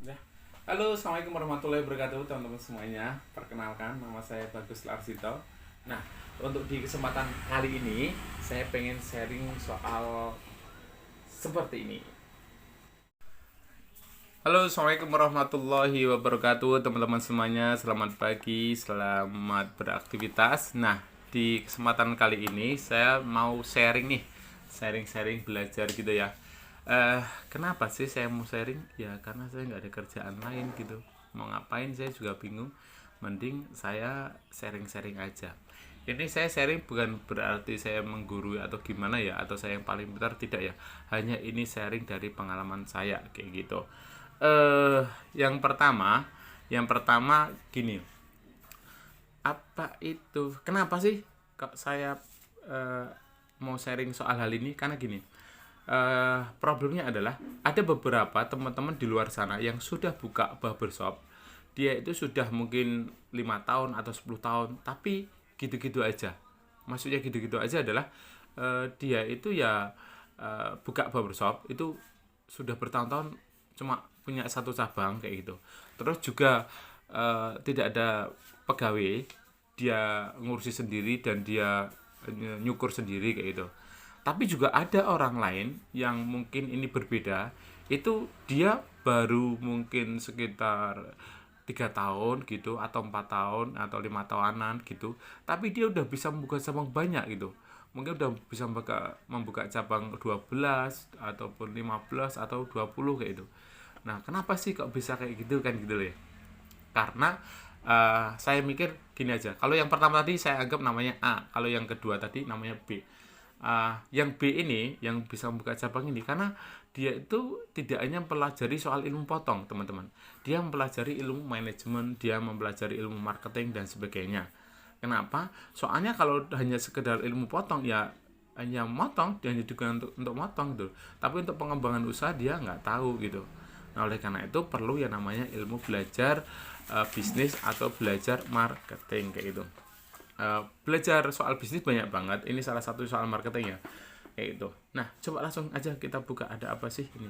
Ya. Halo, assalamualaikum warahmatullahi wabarakatuh, teman-teman semuanya. Perkenalkan, nama saya Bagus Larsito. Nah, untuk di kesempatan kali ini, saya pengen sharing soal seperti ini. Halo, assalamualaikum warahmatullahi wabarakatuh, teman-teman semuanya. Selamat pagi, selamat beraktivitas. Nah, di kesempatan kali ini saya mau sharing nih, sharing-sharing belajar gitu ya. eh Kenapa sih saya mau sharing? Ya karena saya nggak ada kerjaan lain gitu. Mau ngapain saya juga bingung. Mending saya sharing-sharing aja. Ini saya sharing bukan berarti saya menggurui atau gimana ya, atau saya yang paling benar, tidak ya. Hanya ini sharing dari pengalaman saya kayak gitu. eh yang pertama gini, apa itu kenapa sih kok saya eh, mau sharing soal hal ini? Karena gini, problemnya adalah ada beberapa teman-teman di luar sana yang sudah buka barbershop. Dia itu sudah mungkin 5 tahun atau 10 tahun, tapi gitu-gitu aja. Maksudnya gitu-gitu aja adalah dia itu ya buka barbershop itu sudah bertahun-tahun, cuma punya satu cabang kayak gitu. Terus juga tidak ada pegawai, dia ngurusi sendiri dan dia nyukur sendiri kayak gitu. Tapi juga ada orang lain yang mungkin ini berbeda, itu dia baru mungkin sekitar 3 tahun gitu, atau 4 tahun atau 5 tahunan gitu, tapi dia udah bisa membuka cabang banyak gitu. Mungkin udah bisa membuka cabang 12 ataupun 15 atau 20 kayak gitu. Nah, kenapa sih kok bisa kayak gitu kan gitu loh ya? Karena saya mikir gini aja. Kalau yang pertama tadi saya anggap namanya A, kalau yang kedua tadi namanya B. Yang B ini yang bisa membuka cabang ini karena dia itu tidak hanya mempelajari soal ilmu potong, teman-teman. Dia mempelajari ilmu manajemen, dia mempelajari ilmu marketing dan sebagainya. Kenapa? Soalnya kalau hanya sekedar ilmu potong ya hanya motong, dia hanya digunakan untuk motong gitu. Tapi untuk pengembangan usaha dia nggak tahu gitu. Nah, oleh karena itu perlu yang namanya ilmu belajar bisnis atau belajar marketing kayak gitu. Belajar soal bisnis banyak banget. Ini salah satu soal marketing ya, kayak gitu. Nah, coba langsung aja kita buka, ada apa sih ini.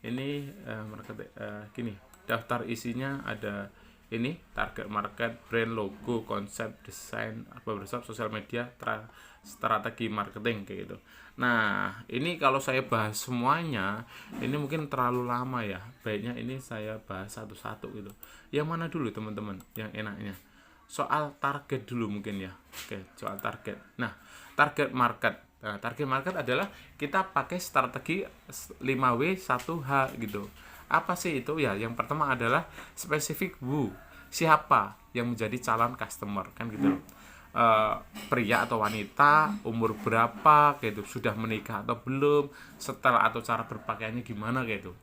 Ini marketing, gini, daftar isinya ada ini: target market, brand, logo, konsep, desain, barbershop, sosial media, strategi marketing kayak gitu. Nah, ini kalau saya bahas semuanya ini mungkin terlalu lama ya. Baiknya ini saya bahas satu-satu gitu. Yang mana dulu teman-teman yang enaknya? Soal target dulu mungkin ya. Oke, soal target. Nah, target market. Nah, target market adalah kita pakai strategi 5W 1H gitu. Apa sih itu ya? Yang pertama adalah spesifik who. Siapa yang menjadi calon customer kan gitu loh. Eh, Pria atau wanita, umur berapa gitu, sudah menikah atau belum, setelah atau cara berpakaiannya gimana gitu.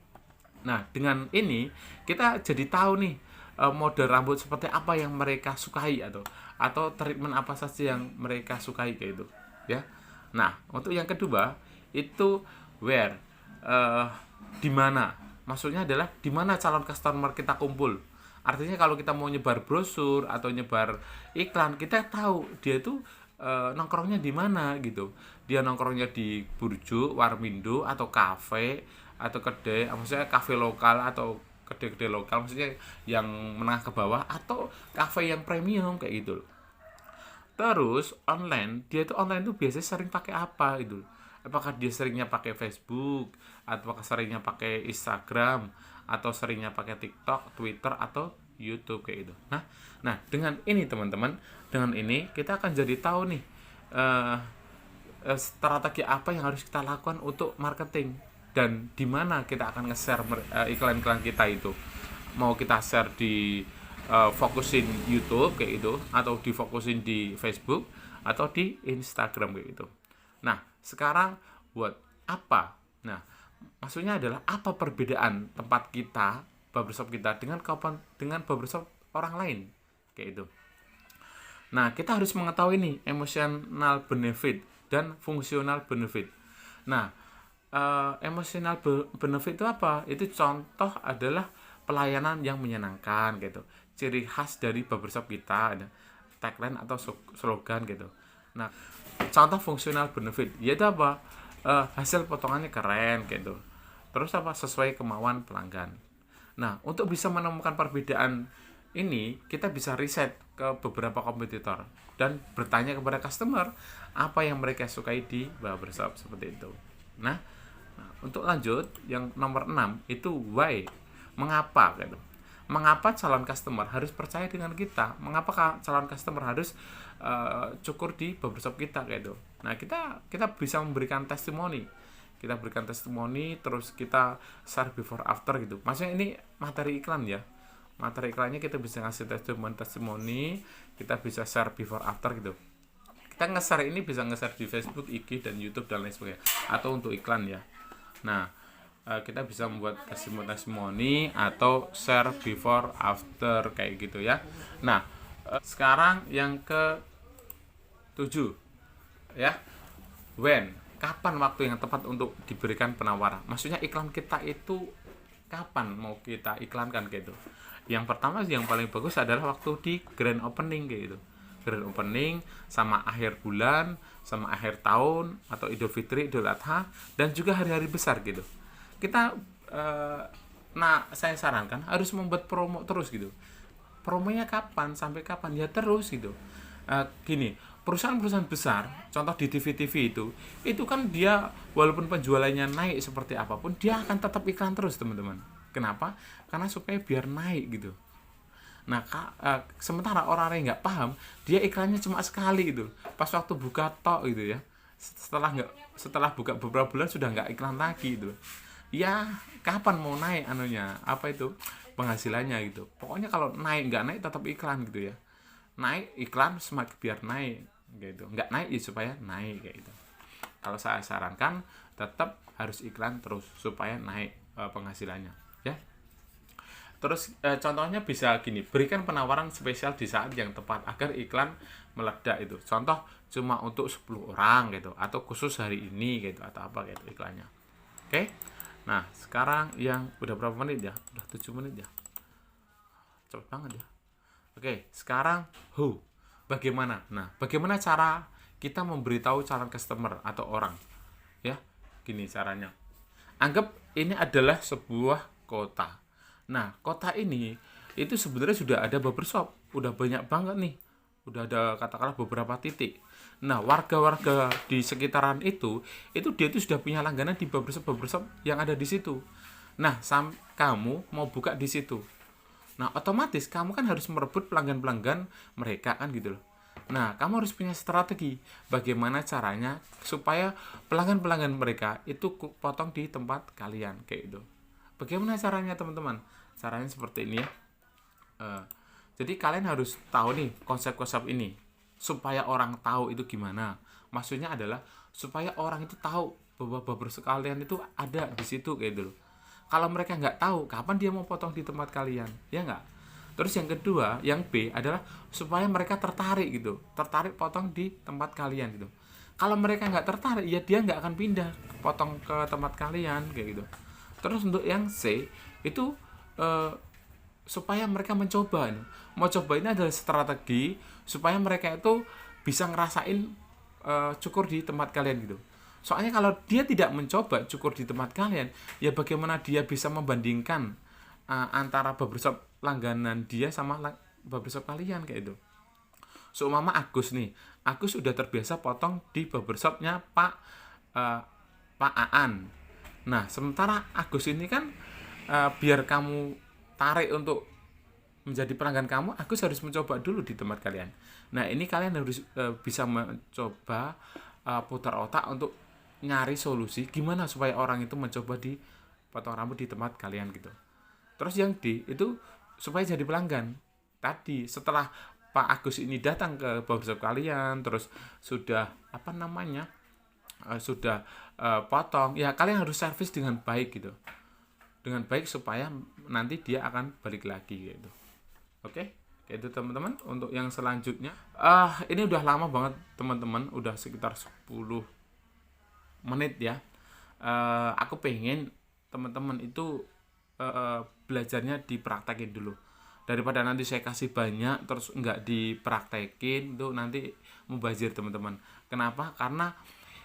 Nah, dengan ini kita jadi tahu nih model rambut seperti apa yang mereka sukai, atau treatment apa saja yang mereka sukai kayak itu, ya. Nah, untuk yang kedua itu where, eh di mana. Maksudnya adalah di mana calon customer kita kumpul. Artinya kalau kita mau nyebar brosur atau nyebar iklan, kita tahu dia itu nongkrongnya di mana gitu. Dia nongkrongnya di burjo, warmindo, atau kafe, atau kedai, maksudnya kafe lokal atau kedai-kedai lokal, maksudnya yang menengah ke bawah, atau kafe yang premium kayak gitu. Terus online, dia itu online tuh biasanya sering pakai apa gitu. Apakah dia seringnya pakai Facebook, atau apakah seringnya pakai Instagram, atau seringnya pakai TikTok, Twitter, atau YouTube kayak gitu. Nah, dengan ini teman-teman, dengan ini kita akan jadi tahu nih eh, strategi apa yang harus kita lakukan untuk marketing, dan di mana kita akan nge-share iklan-iklan kita itu. Mau kita share di fokusin YouTube kayak gitu, atau difokusin di Facebook, atau di Instagram kayak gitu. Nah, sekarang buat apa? Nah, maksudnya adalah apa perbedaan tempat kita, barbershop kita, dengan barbershop orang lain kayak itu. Nah, kita harus mengetahui nih emotional benefit dan fungsional benefit. Nah, emotional benefit itu apa? Itu contoh adalah pelayanan yang menyenangkan gitu. Ciri khas dari barbershop kita ada tagline atau slogan gitu. Nah, contoh fungsional benefit yaitu apa? Hasil potongannya keren gitu. Terus apa? Sesuai kemauan pelanggan. Nah, untuk bisa menemukan perbedaan ini, kita bisa riset ke beberapa kompetitor dan bertanya kepada customer apa yang mereka sukai di barbershop seperti itu. Nah, untuk lanjut yang nomor 6 itu why, mengapa gitu. Mengapa calon customer harus percaya dengan kita? Mengapa calon customer harus cukur di barbershop kita gitu. Nah, kita bisa memberikan testimoni. Kita berikan testimoni, terus kita share before after gitu. Maksudnya ini materi iklan ya. Materi iklannya kita bisa ngasih testimoni, kita bisa share before after gitu. Kita nge-share ini bisa nge-share di Facebook, IG, dan YouTube dan lain sebagainya, atau untuk iklan ya. Nah, kita bisa membuat testimoni atau share before after kayak gitu ya. Nah, sekarang yang ke 7 ya, when, kapan waktu yang tepat untuk diberikan penawaran. Maksudnya iklan kita itu kapan mau kita iklankan gitu. Yang pertama yang paling bagus adalah waktu di grand opening kayak gitu. Grand opening sama akhir bulan, sama akhir tahun, atau Idul Fitri, Idul Adha, dan juga hari-hari besar gitu. Kita saya sarankan harus membuat promo terus gitu. Promonya kapan sampai kapan ya terus gitu. Gini, perusahaan-perusahaan besar, contoh di TV-TV itu kan dia walaupun penjualannya naik seperti apapun, dia akan tetap iklan terus teman-teman. Kenapa? Karena supaya biar naik gitu. Nah, sementara orang yang nggak paham, dia iklannya cuma sekali gitu, pas waktu buka tok gitu ya. Setelah buka beberapa bulan sudah nggak iklan lagi gitu. Ya, kapan mau naik apa itu penghasilannya gitu. Pokoknya kalau nggak naik tetap iklan gitu ya. Naik iklan semakin biar naik gitu, nggak naik ya supaya naik kayak gitu. Kalau saya sarankan tetap harus iklan terus supaya naik penghasilannya ya. Terus contohnya bisa gini, berikan penawaran spesial di saat yang tepat agar iklan meledak itu. Contoh cuma untuk 10 orang gitu, atau khusus hari ini gitu, atau apa gitu iklannya. Oke. Nah, sekarang yang udah berapa menit ya? Udah 7 menit ya. Cepet banget ya. Oke, sekarang who. Bagaimana? Nah, bagaimana cara kita memberitahu calon customer atau orang? Ya, gini caranya. Anggap ini adalah sebuah kota. Nah, kota ini itu sebenarnya sudah ada barbershop, udah banyak banget nih. Udah ada katakanlah beberapa titik. Nah, warga-warga di sekitaran itu dia itu sudah punya langganan di barbershop yang ada di situ. Nah, kamu mau buka di situ. Nah, otomatis kamu kan harus merebut pelanggan-pelanggan mereka kan gitu loh. Nah, kamu harus punya strategi bagaimana caranya supaya pelanggan-pelanggan mereka itu potong di tempat kalian kayak gitu. Bagaimana caranya teman-teman? Caranya seperti ini ya. Jadi kalian harus tahu nih konsep-konsep ini supaya orang tahu itu gimana. Maksudnya adalah supaya orang itu tahu bahwa barbershop kalian itu ada di situ kayak gitu loh. Kalau mereka nggak tahu kapan dia mau potong di tempat kalian, ya nggak? Terus yang kedua, yang B adalah supaya mereka tertarik gitu, tertarik potong di tempat kalian gitu. Kalau mereka nggak tertarik, ya dia nggak akan pindah potong ke tempat kalian kayak gitu. Terus untuk yang C itu supaya mereka mencoba. Mau coba ini adalah strategi supaya mereka itu bisa ngerasain cukur di tempat kalian gitu. Soalnya kalau dia tidak mencoba cukur di tempat kalian, ya bagaimana dia bisa membandingkan antara barbershop langganan dia sama barbershop kalian kayak itu. Seumpama Agus nih, Agus sudah terbiasa potong di barbershopnya Pak Aan. Nah, sementara Agus ini kan biar kamu tarik untuk menjadi pelanggan kamu, Agus harus mencoba dulu di tempat kalian. Nah, ini kalian harus bisa mencoba putar otak untuk nyari solusi gimana supaya orang itu mencoba di potong rambut di tempat kalian gitu. Terus yang D itu supaya jadi pelanggan. Tadi setelah Pak Agus ini datang ke barbershop kalian, terus sudah sudah potong, ya kalian harus servis dengan baik gitu. Dengan baik supaya nanti dia akan balik lagi gitu. Oke? Kayak itu teman-teman. Untuk yang selanjutnya, ini udah lama banget teman-teman, udah sekitar 10 menit ya. Aku pengen teman-teman itu belajarnya dipraktekin dulu, daripada nanti saya kasih banyak terus nggak dipraktekin, itu nanti mubazir teman-teman. Kenapa? Karena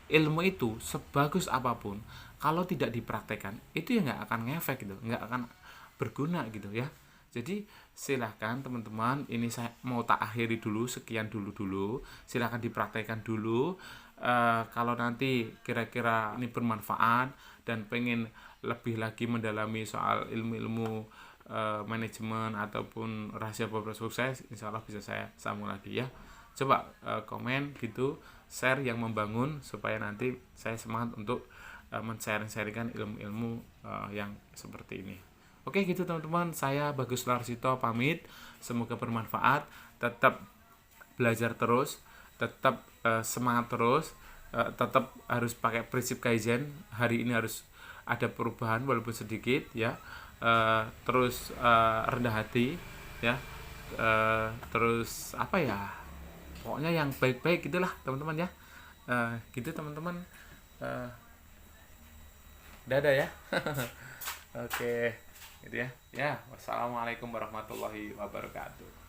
ilmu itu sebagus apapun kalau tidak dipraktekkan itu ya nggak akan ngefek gitu, nggak akan berguna gitu ya. Jadi silahkan teman-teman, ini saya mau tak akhiri dulu, sekian dulu. Silahkan dipraktekkan dulu. Kalau nanti kira-kira ini bermanfaat dan pengen lebih lagi mendalami soal ilmu-ilmu manajemen ataupun rahasia pebisnis sukses, insya Allah bisa saya sambung lagi ya. Coba komen gitu, share yang membangun supaya nanti saya semangat untuk men-sharing-sharingkan ilmu-ilmu yang seperti ini. Oke gitu teman-teman, saya Bagus Larsito pamit, semoga bermanfaat, tetap belajar terus, tetap semangat terus, tetap harus pakai prinsip Kaizen, hari ini harus ada perubahan walaupun sedikit ya, terus rendah hati ya, terus apa ya, pokoknya yang baik-baik gitulah teman-teman ya. Gitu teman-teman, dadah ya. Oke gitu ya. Wassalamualaikum warahmatullahi wabarakatuh.